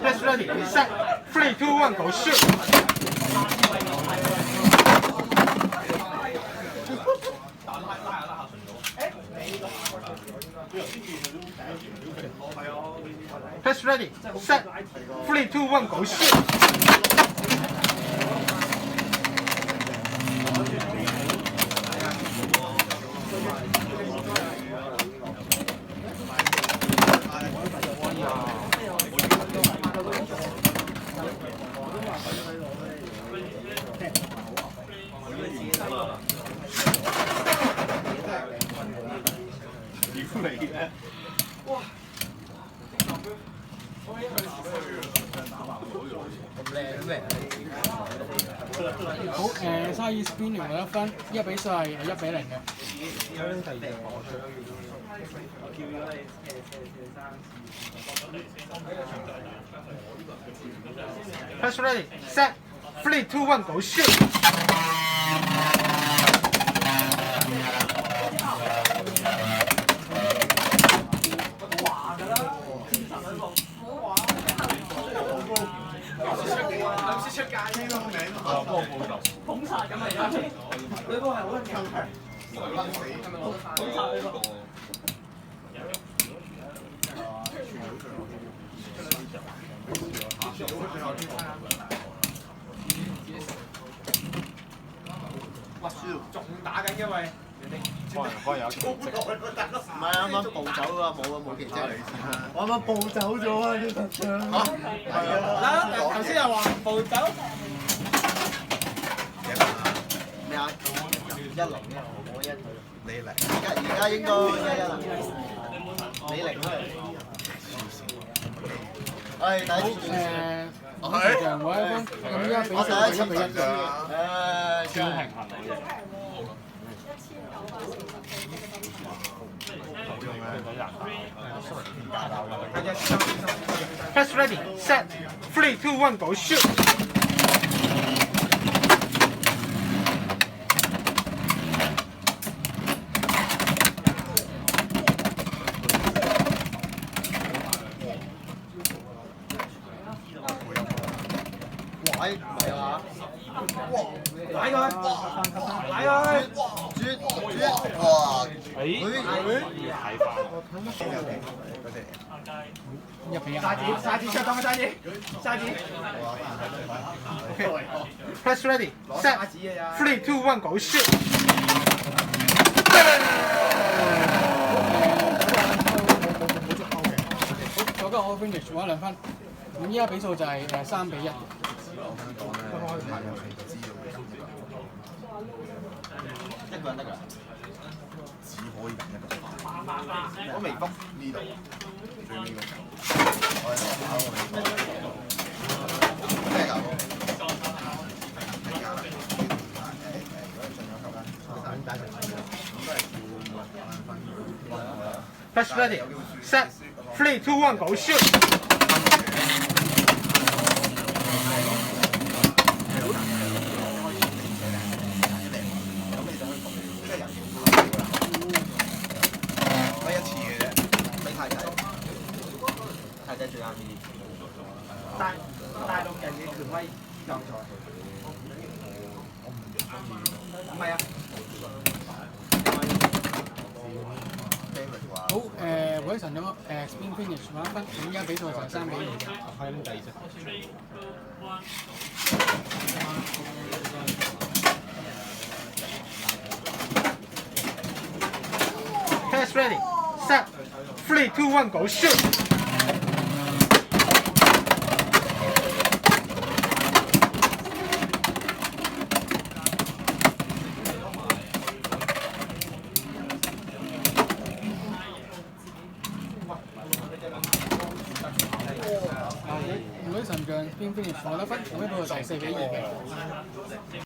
Let's ready, set, 3, 2, 1, go shoot！ Let's ready, set, 3, 2, 1, go shoot！ 好沙爾 spinning 攞1分，1比4係1比0嘅。Press ready, set, 3, 2, 1, go shoot！ 捧殺咁啊！而家呢個係好強強，捧殺呢個。哇！輸仲打緊嘅喂，可能有奇蹟。唔係啱啱暴走啊！冇奇蹟。我啱啱暴走咗啊！啲特長。嚇？係啊！頭先又話暴走。咩啊？10我1，你0。而家應該1啦。你0啦。係第一次。場我1分，咁1比4係1比1嘅。超平衡嚟嘅。Press ready, set, 3, 2, 1, go shoot！ 喂，唔係啊嘛？擺佢，擺佢，絕！哇！1比1。沙子出檔啊！沙子。Press ready, set, 3, 2, 1, go shoot！ 嗰個我 finish 攞2分，咁依家比數就係3比1。一個人得㗎，只可以贏1個。我微風呢度，最尾嗰個。我係打我微風。咩㗎？Press ready, set, 3, 2, 1, go shoot！ 太仔最啱呢啲。大陸人嘅權威教材。唔係啊。好會神咗spin finish 攞1分，咁依家比數就係3比2。係咁第2隻。Press ready, set, 3, 2, 1, go shoot！ 女神像 spin finish 攞1分，咁呢個就係4比2嘅。